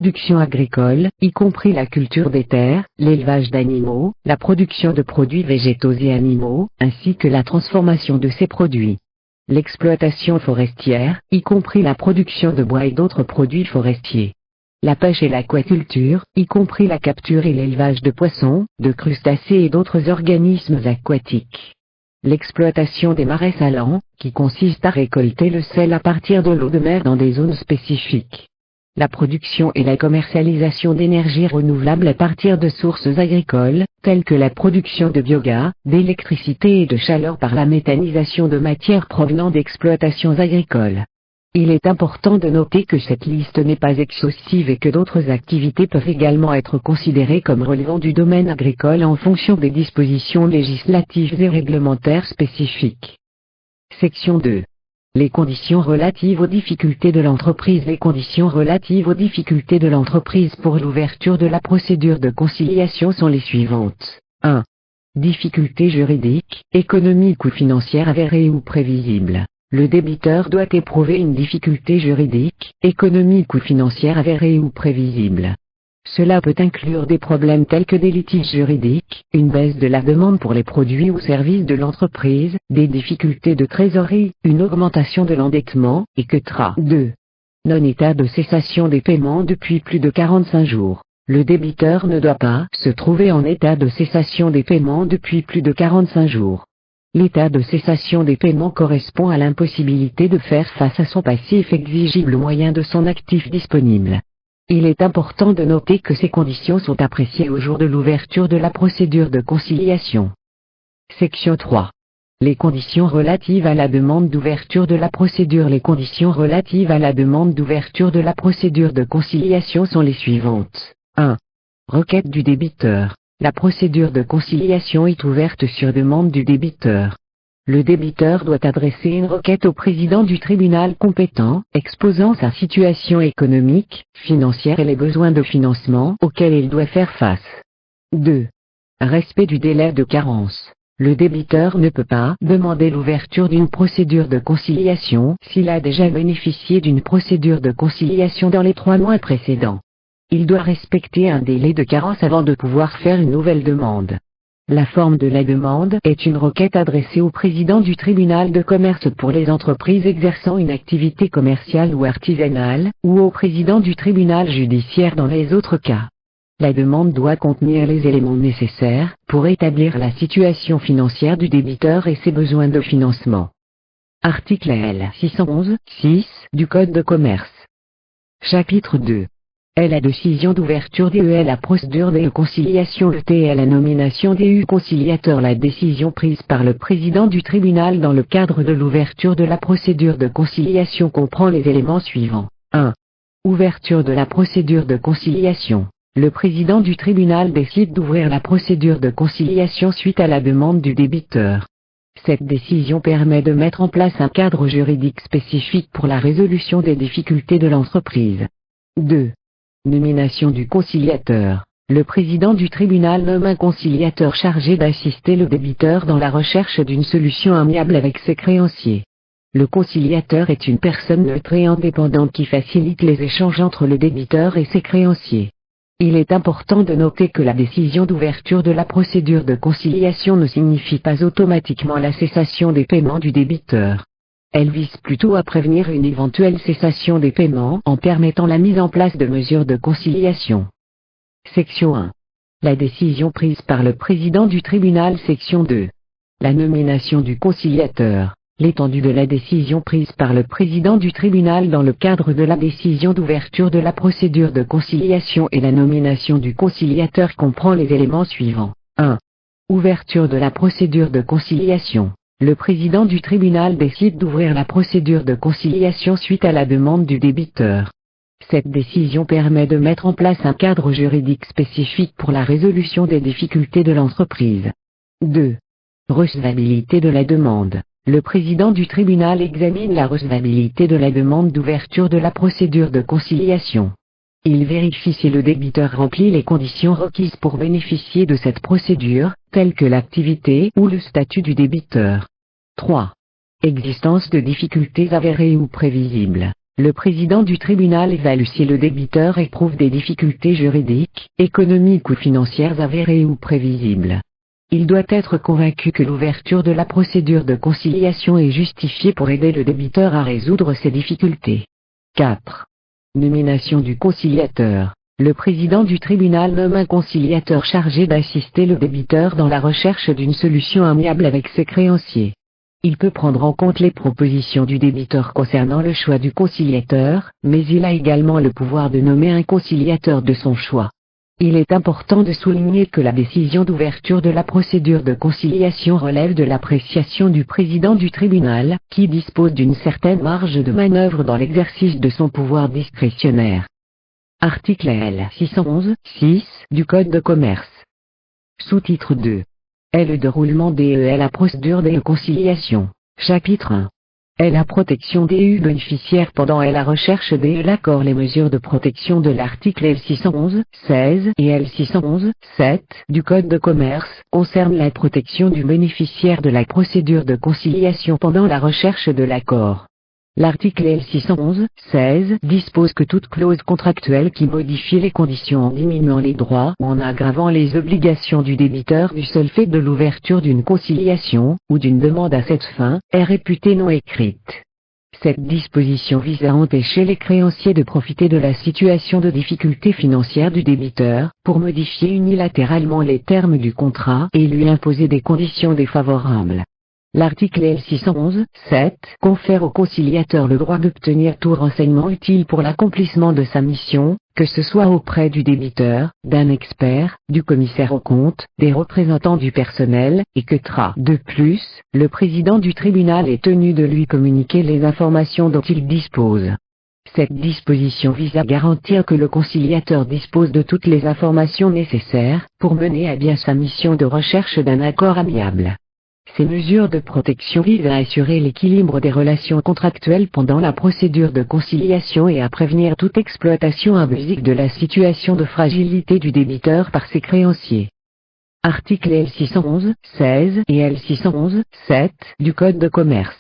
production agricole, y compris la culture des terres, l'élevage d'animaux, la production de produits végétaux et animaux, ainsi que la transformation de ces produits. L'exploitation forestière, y compris la production de bois et d'autres produits forestiers. La pêche et l'aquaculture, y compris la capture et l'élevage de poissons, de crustacés et d'autres organismes aquatiques. L'exploitation des marais salants, qui consiste à récolter le sel à partir de l'eau de mer dans des zones spécifiques. La production et la commercialisation d'énergie renouvelable à partir de sources agricoles, telles que la production de biogaz, d'électricité et de chaleur par la méthanisation de matières provenant d'exploitations agricoles. Il est important de noter que cette liste n'est pas exhaustive et que d'autres activités peuvent également être considérées comme relevant du domaine agricole en fonction des dispositions législatives et réglementaires spécifiques. Section 2. Les conditions relatives aux difficultés de l'entreprise. Les conditions relatives aux difficultés de l'entreprise pour l'ouverture de la procédure de conciliation sont les suivantes. 1. Difficultés juridiques, économiques ou financières avérées ou prévisibles. Le débiteur doit éprouver une difficulté juridique, économique ou financière avérée ou prévisible. Cela peut inclure des problèmes tels que des litiges juridiques, une baisse de la demande pour les produits ou services de l'entreprise, des difficultés de trésorerie, une augmentation de l'endettement, etc. 2. Non-état de cessation des paiements depuis plus de 45 jours. Le débiteur ne doit pas se trouver en état de cessation des paiements depuis plus de 45 jours. L'état de cessation des paiements correspond à l'impossibilité de faire face à son passif exigible au moyen de son actif disponible. Il est important de noter que ces conditions sont appréciées au jour de l'ouverture de la procédure de conciliation. Section 3. Les conditions relatives à la demande d'ouverture de la procédure. Les conditions relatives à la demande d'ouverture de la procédure de conciliation sont les suivantes. 1. Requête du débiteur. La procédure de conciliation est ouverte sur demande du débiteur. Le débiteur doit adresser une requête au président du tribunal compétent, exposant sa situation économique, financière et les besoins de financement auxquels il doit faire face. 2. Respect du délai de carence. Le débiteur ne peut pas demander l'ouverture d'une procédure de conciliation s'il a déjà bénéficié d'une procédure de conciliation dans les 3 mois précédents. Il doit respecter un délai de carence avant de pouvoir faire une nouvelle demande. La forme de la demande est une requête adressée au président du tribunal de commerce pour les entreprises exerçant une activité commerciale ou artisanale, ou au président du tribunal judiciaire dans les autres cas. La demande doit contenir les éléments nécessaires pour établir la situation financière du débiteur et ses besoins de financement. Article L. 611-6 du Code de commerce. Chapitre 2. La décision d'ouverture DE, la procédure de conciliation, le T, la nomination DU conciliateur. La décision prise par le président du tribunal dans le cadre de l'ouverture de la procédure de conciliation comprend les éléments suivants. 1. Ouverture de la procédure de conciliation. Le président du tribunal décide d'ouvrir la procédure de conciliation suite à la demande du débiteur. Cette décision permet de mettre en place un cadre juridique spécifique pour la résolution des difficultés de l'entreprise. 2. Nomination du conciliateur. Le président du tribunal nomme un conciliateur chargé d'assister le débiteur dans la recherche d'une solution amiable avec ses créanciers. Le conciliateur est une personne neutre et indépendante qui facilite les échanges entre le débiteur et ses créanciers. Il est important de noter que la décision d'ouverture de la procédure de conciliation ne signifie pas automatiquement la cessation des paiements du débiteur. Elle vise plutôt à prévenir une éventuelle cessation des paiements en permettant la mise en place de mesures de conciliation. Section 1. La décision prise par le président du tribunal. Section 2. La nomination du conciliateur. L'étendue de la décision prise par le président du tribunal dans le cadre de la décision d'ouverture de la procédure de conciliation et la nomination du conciliateur comprend les éléments suivants. 1. Ouverture de la procédure de conciliation. Le président du tribunal décide d'ouvrir la procédure de conciliation suite à la demande du débiteur. Cette décision permet de mettre en place un cadre juridique spécifique pour la résolution des difficultés de l'entreprise. 2. Recevabilité de la demande. Le président du tribunal examine la recevabilité de la demande d'ouverture de la procédure de conciliation. Il vérifie si le débiteur remplit les conditions requises pour bénéficier de cette procédure, telles que l'activité ou le statut du débiteur. 3. Existence de difficultés avérées ou prévisibles. Le président du tribunal évalue si le débiteur éprouve des difficultés juridiques, économiques ou financières avérées ou prévisibles. Il doit être convaincu que l'ouverture de la procédure de conciliation est justifiée pour aider le débiteur à résoudre ces difficultés. 4. Nomination du conciliateur. Le président du tribunal nomme un conciliateur chargé d'assister le débiteur dans la recherche d'une solution amiable avec ses créanciers. Il peut prendre en compte les propositions du débiteur concernant le choix du conciliateur, mais il a également le pouvoir de nommer un conciliateur de son choix. Il est important de souligner que la décision d'ouverture de la procédure de conciliation relève de l'appréciation du président du tribunal, qui dispose d'une certaine marge de manœuvre dans l'exercice de son pouvoir discrétionnaire. Article L. 611-6 du Code de commerce. Sous-titre 2. Le déroulement la procédure de conciliation. Chapitre 1. La protection des bénéficiaires pendant la recherche l'accord. Les mesures de protection de l'article L611-16 et L611-7 du Code de commerce concernent la protection du bénéficiaire de la procédure de conciliation pendant la recherche de l'accord. L'article L611-16 dispose que toute clause contractuelle qui modifie les conditions en diminuant les droits ou en aggravant les obligations du débiteur du seul fait de l'ouverture d'une conciliation, ou d'une demande à cette fin, est réputée non écrite. Cette disposition vise à empêcher les créanciers de profiter de la situation de difficulté financière du débiteur, pour modifier unilatéralement les termes du contrat et lui imposer des conditions défavorables. L'article L611-7 confère au conciliateur le droit d'obtenir tout renseignement utile pour l'accomplissement de sa mission, que ce soit auprès du débiteur, d'un expert, du commissaire aux comptes, des représentants du personnel, etc. De plus, le président du tribunal est tenu de lui communiquer les informations dont il dispose. Cette disposition vise à garantir que le conciliateur dispose de toutes les informations nécessaires pour mener à bien sa mission de recherche d'un accord amiable. Ces mesures de protection visent à assurer l'équilibre des relations contractuelles pendant la procédure de conciliation et à prévenir toute exploitation abusive de la situation de fragilité du débiteur par ses créanciers. Article L611-16 et L611-7 du Code de commerce.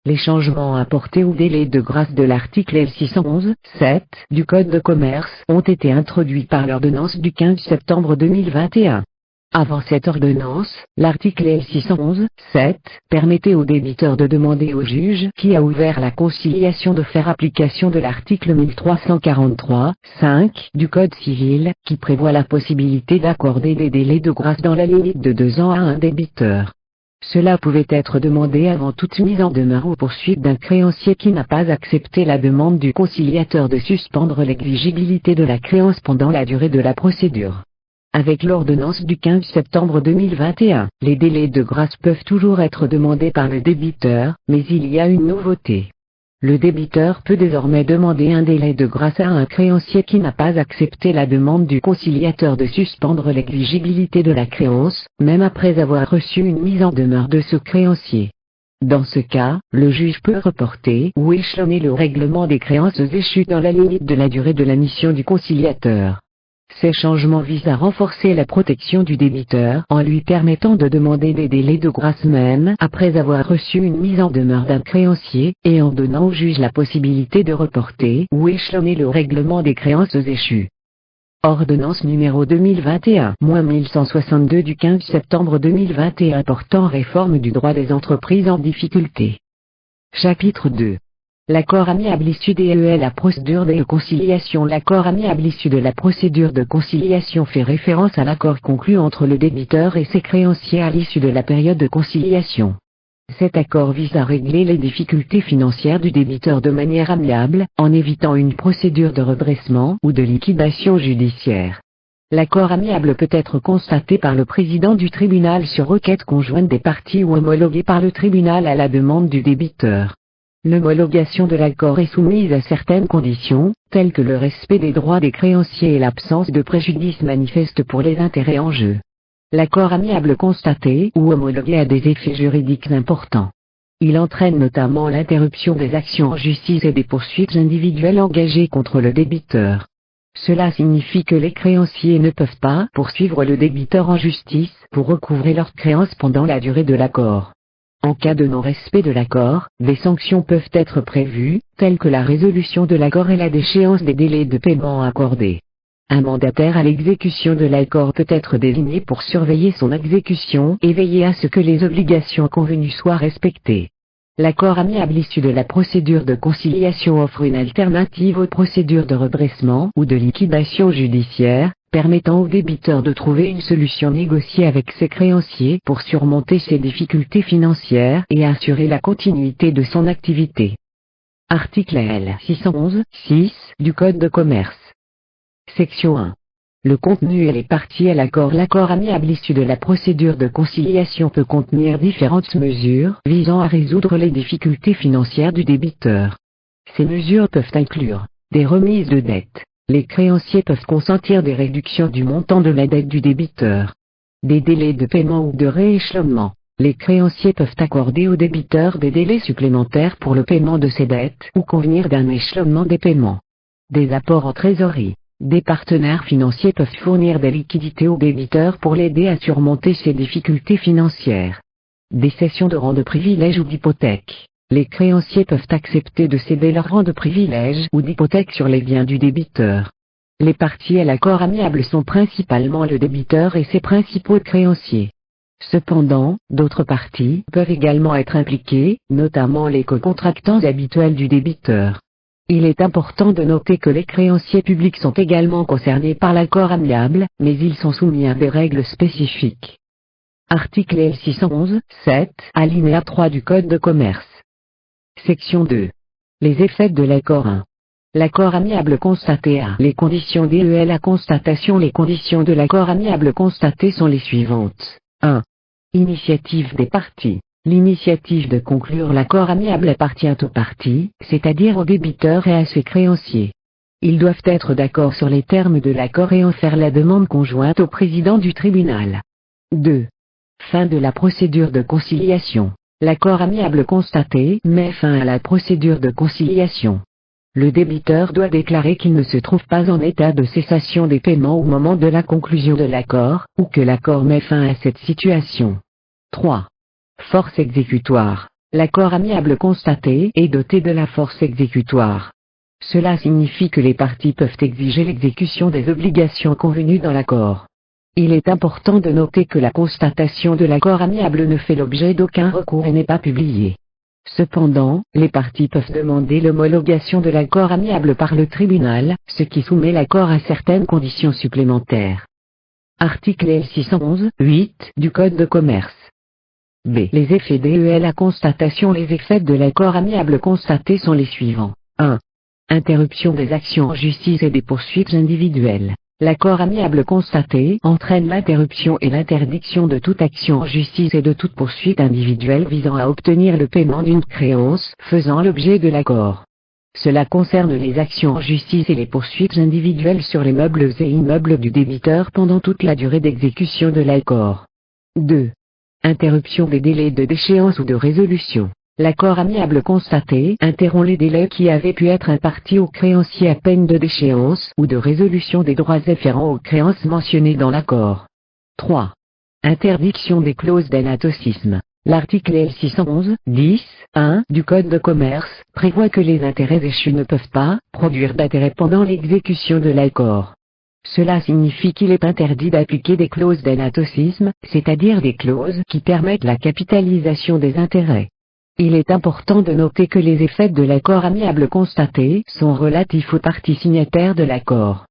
Les changements apportés au délai de grâce de l'article L611-7 du Code de commerce ont été introduits par l'ordonnance du 15 septembre 2021. Avant cette ordonnance, l'article L611-7 permettait au débiteur de demander au juge qui a ouvert la conciliation de faire application de l'article 1343-5 du Code civil, qui prévoit la possibilité d'accorder des délais de grâce dans la limite de 2 ans à un débiteur. Cela pouvait être demandé avant toute mise en demeure ou poursuite d'un créancier qui n'a pas accepté la demande du conciliateur de suspendre l'exigibilité de la créance pendant la durée de la procédure. Avec l'ordonnance du 15 septembre 2021, les délais de grâce peuvent toujours être demandés par le débiteur, mais il y a une nouveauté. Le débiteur peut désormais demander un délai de grâce à un créancier qui n'a pas accepté la demande du conciliateur de suspendre l'exigibilité de la créance, même après avoir reçu une mise en demeure de ce créancier. Dans ce cas, le juge peut reporter ou échelonner le règlement des créances échues dans la limite de la durée de la mission du conciliateur. Ces changements visent à renforcer la protection du débiteur en lui permettant de demander des délais de grâce même après avoir reçu une mise en demeure d'un créancier, et en donnant au juge la possibilité de reporter ou échelonner le règlement des créances échues. Ordonnance numéro 2021-1162 du 15 septembre 2021 portant réforme du droit des entreprises en difficulté. Chapitre 2. L'accord amiable issu la procédure de conciliation. L'accord amiable issu de la procédure de conciliation fait référence à l'accord conclu entre le débiteur et ses créanciers à l'issue de la période de conciliation. Cet accord vise à régler les difficultés financières du débiteur de manière amiable, en évitant une procédure de redressement ou de liquidation judiciaire. L'accord amiable peut être constaté par le président du tribunal sur requête conjointe des parties ou homologué par le tribunal à la demande du débiteur. L'homologation de l'accord est soumise à certaines conditions, telles que le respect des droits des créanciers et l'absence de préjudice manifeste pour les intérêts en jeu. L'accord amiable constaté ou homologué a des effets juridiques importants. Il entraîne notamment l'interruption des actions en justice et des poursuites individuelles engagées contre le débiteur. Cela signifie que les créanciers ne peuvent pas poursuivre le débiteur en justice pour recouvrer leurs créances pendant la durée de l'accord. En cas de non-respect de l'accord, des sanctions peuvent être prévues, telles que la résolution de l'accord et la déchéance des délais de paiement accordés. Un mandataire à l'exécution de l'accord peut être désigné pour surveiller son exécution et veiller à ce que les obligations convenues soient respectées. L'accord amiable issu de la procédure de conciliation offre une alternative aux procédures de redressement ou de liquidation judiciaire, permettant au débiteur de trouver une solution négociée avec ses créanciers pour surmonter ses difficultés financières et assurer la continuité de son activité. Article L. 611-6 du Code de commerce. Section 1. Le contenu et les parties à l'accord. L'accord amiable issu de la procédure de conciliation peut contenir différentes mesures visant à résoudre les difficultés financières du débiteur. Ces mesures peuvent inclure des remises de dettes. Les créanciers peuvent consentir des réductions du montant de la dette du débiteur. Des délais de paiement ou de rééchelonnement. Les créanciers peuvent accorder au débiteur des délais supplémentaires pour le paiement de ses dettes ou convenir d'un échelonnement des paiements. Des apports en trésorerie. Des partenaires financiers peuvent fournir des liquidités au débiteur pour l'aider à surmonter ses difficultés financières. Des cessions de rang de privilège ou d'hypothèque. Les créanciers peuvent accepter de céder leur rang de privilège ou d'hypothèque sur les biens du débiteur. Les parties à l'accord amiable sont principalement le débiteur et ses principaux créanciers. Cependant, d'autres parties peuvent également être impliquées, notamment les co-contractants habituels du débiteur. Il est important de noter que les créanciers publics sont également concernés par l'accord amiable, mais ils sont soumis à des règles spécifiques. Article L. 611-7, alinéa 3 du Code de commerce. Section 2. Les effets de l'accord 1. L'accord amiable constaté A. Les conditions DEL à constatation. Les conditions de l'accord amiable constaté sont les suivantes. 1. Initiative des parties. L'initiative de conclure l'accord amiable appartient aux parties, c'est-à-dire au débiteur et à ses créanciers. Ils doivent être d'accord sur les termes de l'accord et en faire la demande conjointe au président du tribunal. 2. Fin de la procédure de conciliation. L'accord amiable constaté met fin à la procédure de conciliation. Le débiteur doit déclarer qu'il ne se trouve pas en état de cessation des paiements au moment de la conclusion de l'accord, ou que l'accord met fin à cette situation. 3. Force exécutoire. L'accord amiable constaté est doté de la force exécutoire. Cela signifie que les parties peuvent exiger l'exécution des obligations convenues dans l'accord. Il est important de noter que la constatation de l'accord amiable ne fait l'objet d'aucun recours et n'est pas publiée. Cependant, les parties peuvent demander l'homologation de l'accord amiable par le tribunal, ce qui soumet l'accord à certaines conditions supplémentaires. Article L. 611-8 du Code de commerce. B. Les effets DEL à constatation. Les effets de l'accord amiable constaté sont les suivants. 1. Interruption des actions en justice et des poursuites individuelles. L'accord amiable constaté entraîne l'interruption et l'interdiction de toute action en justice et de toute poursuite individuelle visant à obtenir le paiement d'une créance faisant l'objet de l'accord. Cela concerne les actions en justice et les poursuites individuelles sur les meubles et immeubles du débiteur pendant toute la durée d'exécution de l'accord. 2. Interruption des délais de déchéance ou de résolution. L'accord amiable constaté interrompt les délais qui avaient pu être impartis aux créanciers à peine de déchéance ou de résolution des droits afférents aux créances mentionnées dans l'accord. 3. Interdiction des clauses d'anatocisme. L'article L. 611-10-1 du Code de commerce prévoit que les intérêts échus ne peuvent pas produire d'intérêt pendant l'exécution de l'accord. Cela signifie qu'il est interdit d'appliquer des clauses d'anatocisme, c'est-à-dire des clauses qui permettent la capitalisation des intérêts. Il est important de noter que les effets de l'accord amiable constaté sont relatifs aux parties signataires de l'accord.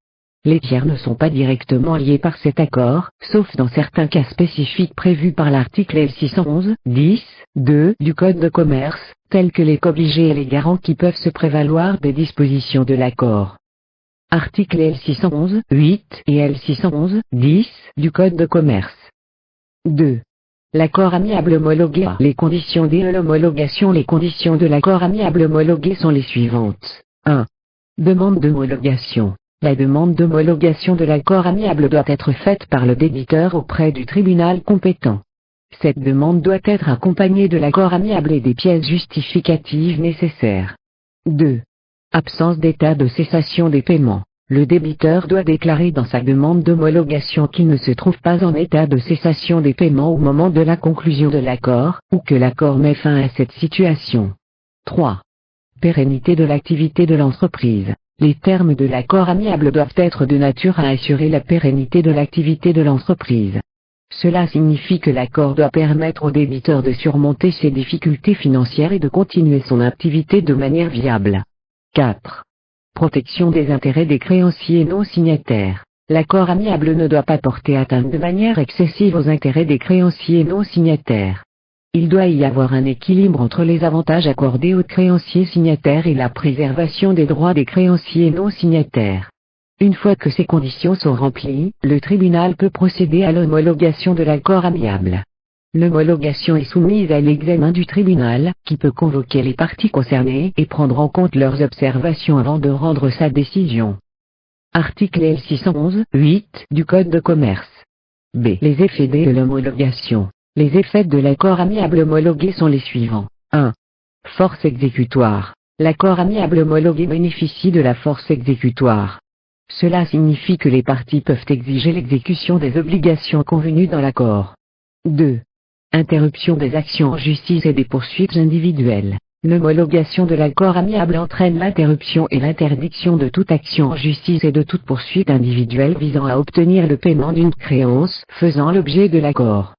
Les tiers ne sont pas directement liés par cet accord, sauf dans certains cas spécifiques prévus par l'article L. 611-10-2 du Code de commerce, tels que les co-obligés et les garants qui peuvent se prévaloir des dispositions de l'accord. Article L. 611-8 et L. 611-10 du Code de commerce. 2. L'accord amiable homologué. Les conditions de l'homologation. Les conditions de l'accord amiable homologué sont les suivantes. 1. Demande d'homologation. La demande d'homologation de l'accord amiable doit être faite par le débiteur auprès du tribunal compétent. Cette demande doit être accompagnée de l'accord amiable et des pièces justificatives nécessaires. 2. Absence d'état de cessation des paiements. Le débiteur doit déclarer dans sa demande d'homologation qu'il ne se trouve pas en état de cessation des paiements au moment de la conclusion de l'accord, ou que l'accord met fin à cette situation. 3. Pérennité de l'activité de l'entreprise. Les termes de l'accord amiable doivent être de nature à assurer la pérennité de l'activité de l'entreprise. Cela signifie que l'accord doit permettre au débiteur de surmonter ses difficultés financières et de continuer son activité de manière viable. 4. Protection des intérêts des créanciers non signataires. L'accord amiable ne doit pas porter atteinte de manière excessive aux intérêts des créanciers non signataires. Il doit y avoir un équilibre entre les avantages accordés aux créanciers signataires et la préservation des droits des créanciers non signataires. Une fois que ces conditions sont remplies, le tribunal peut procéder à l'homologation de l'accord amiable. L'homologation est soumise à l'examen du tribunal, qui peut convoquer les parties concernées et prendre en compte leurs observations avant de rendre sa décision. Article L611-8 du Code de commerce. B. Les effets de l'homologation. Les effets de l'accord amiable homologué sont les suivants. 1. Force exécutoire. L'accord amiable homologué bénéficie de la force exécutoire. Cela signifie que les parties peuvent exiger l'exécution des obligations convenues dans l'accord. 2. Interruption des actions en justice et des poursuites individuelles. L'homologation de l'accord amiable entraîne l'interruption et l'interdiction de toute action en justice et de toute poursuite individuelle visant à obtenir le paiement d'une créance faisant l'objet de l'accord.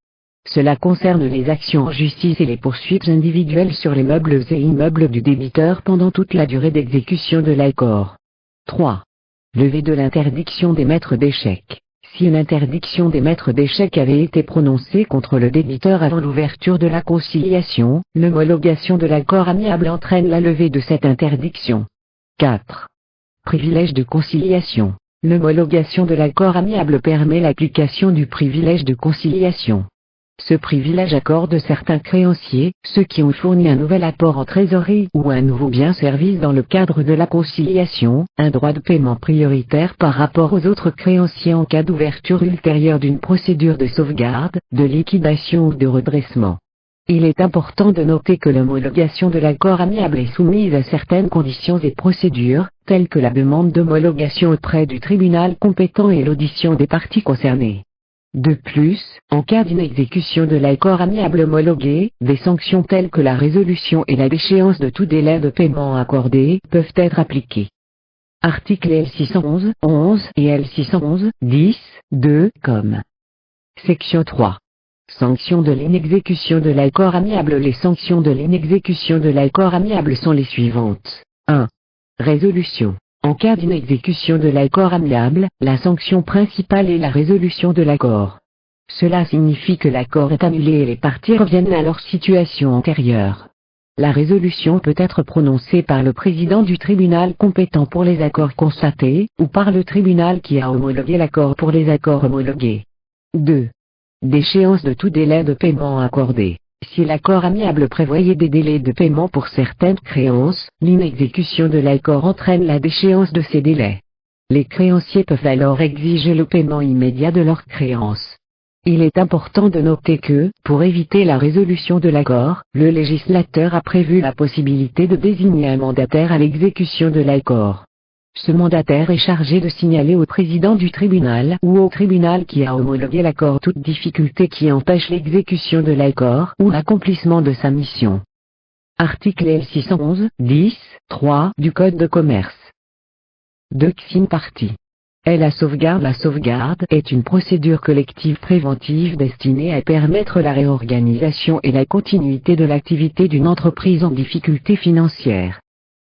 Cela concerne les actions en justice et les poursuites individuelles sur les meubles et immeubles du débiteur pendant toute la durée d'exécution de l'accord. 3. Levée de l'interdiction d'émettre des chèques. Si une interdiction d'émettre des chèques avait été prononcée contre le débiteur avant l'ouverture de la conciliation, l'homologation de l'accord amiable entraîne la levée de cette interdiction. 4. Privilège de conciliation. L'homologation de l'accord amiable permet l'application du privilège de conciliation. Ce privilège accorde certains créanciers, ceux qui ont fourni un nouvel apport en trésorerie ou un nouveau bien-service dans le cadre de la conciliation, un droit de paiement prioritaire par rapport aux autres créanciers en cas d'ouverture ultérieure d'une procédure de sauvegarde, de liquidation ou de redressement. Il est important de noter que l'homologation de l'accord amiable est soumise à certaines conditions et procédures, telles que la demande d'homologation auprès du tribunal compétent et l'audition des parties concernées. De plus, en cas d'inexécution de l'accord amiable homologué, des sanctions telles que la résolution et la déchéance de tout délai de paiement accordé peuvent être appliquées. Articles L611-11 et L611-10-2 comme. Section 3. Sanctions de l'inexécution de l'accord amiable. Les sanctions de l'inexécution de l'accord amiable sont les suivantes. 1. Résolution. En cas d'inexécution de l'accord amiable, la sanction principale est la résolution de l'accord. Cela signifie que l'accord est annulé et les parties reviennent à leur situation antérieure. La résolution peut être prononcée par le président du tribunal compétent pour les accords constatés, ou par le tribunal qui a homologué l'accord pour les accords homologués. 2. Déchéance de tout délai de paiement accordé. Si l'accord amiable prévoyait des délais de paiement pour certaines créances, l'inexécution de l'accord entraîne la déchéance de ces délais. Les créanciers peuvent alors exiger le paiement immédiat de leurs créances. Il est important de noter que, pour éviter la résolution de l'accord, le législateur a prévu la possibilité de désigner un mandataire à l'exécution de l'accord. Ce mandataire est chargé de signaler au président du tribunal ou au tribunal qui a homologué l'accord toute difficulté qui empêche l'exécution de l'accord ou l'accomplissement de sa mission. Article L611-10-3 du Code de commerce. Deuxième partie. La sauvegarde. La sauvegarde est une procédure collective préventive destinée à permettre la réorganisation et la continuité de l'activité d'une entreprise en difficulté financière.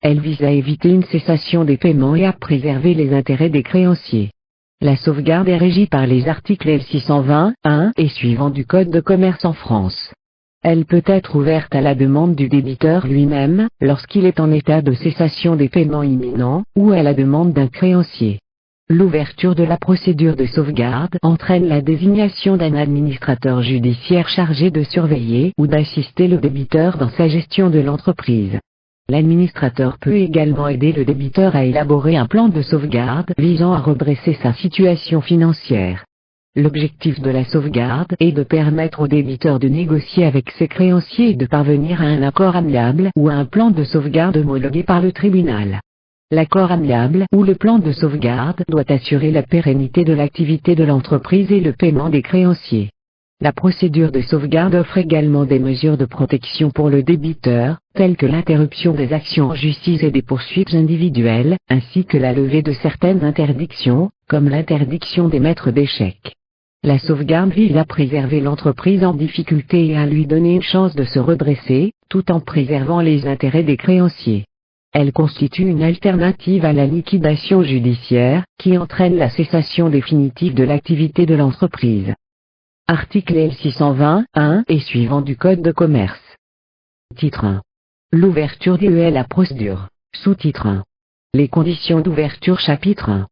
Elle vise à éviter une cessation des paiements et à préserver les intérêts des créanciers. La sauvegarde est régie par les articles L620-1 et suivants du Code de commerce en France. Elle peut être ouverte à la demande du débiteur lui-même, lorsqu'il est en état de cessation des paiements imminents, ou à la demande d'un créancier. L'ouverture de la procédure de sauvegarde entraîne la désignation d'un administrateur judiciaire chargé de surveiller ou d'assister le débiteur dans sa gestion de l'entreprise. L'administrateur peut également aider le débiteur à élaborer un plan de sauvegarde visant à redresser sa situation financière. L'objectif de la sauvegarde est de permettre au débiteur de négocier avec ses créanciers et de parvenir à un accord amiable ou à un plan de sauvegarde homologué par le tribunal. L'accord amiable ou le plan de sauvegarde doit assurer la pérennité de l'activité de l'entreprise et le paiement des créanciers. La procédure de sauvegarde offre également des mesures de protection pour le débiteur, telles que l'interruption des actions en justice et des poursuites individuelles, ainsi que la levée de certaines interdictions, comme l'interdiction d'émettre des chèques. La sauvegarde vise à préserver l'entreprise en difficulté et à lui donner une chance de se redresser, tout en préservant les intérêts des créanciers. Elle constitue une alternative à la liquidation judiciaire, qui entraîne la cessation définitive de l'activité de l'entreprise. Article L620-1 et suivant du Code de commerce. Titre 1. L'ouverture d'IE et la procédure. Sous-titre 1. Les conditions d'ouverture. Chapitre 1.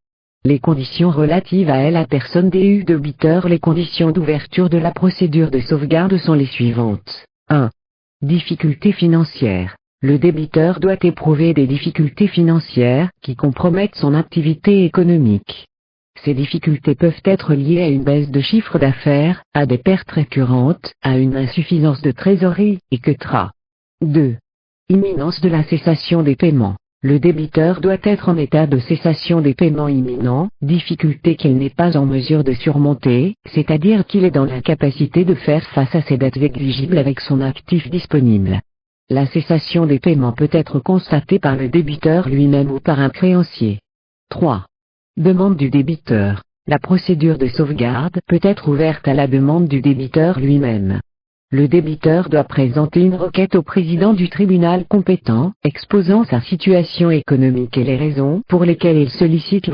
Les conditions relatives à la personne des débiteurs. Les conditions d'ouverture de la procédure de sauvegarde sont les suivantes. 1. Difficultés financières. Le débiteur doit éprouver des difficultés financières qui compromettent son activité économique. Ces difficultés peuvent être liées à une baisse de chiffre d'affaires, à des pertes récurrentes, à une insuffisance de trésorerie, etc. 2. Imminence de la cessation des paiements. Le débiteur doit être en état de cessation des paiements imminents, difficulté qu'il n'est pas en mesure de surmonter, c'est-à-dire qu'il est dans l'incapacité de faire face à ses dettes exigibles avec son actif disponible. La cessation des paiements peut être constatée par le débiteur lui-même ou par un créancier. 3. Demande du débiteur. La procédure de sauvegarde peut être ouverte à la demande du débiteur lui-même. Le débiteur doit présenter une requête au président du tribunal compétent, exposant sa situation économique et les raisons pour lesquelles il sollicite l'ouverture.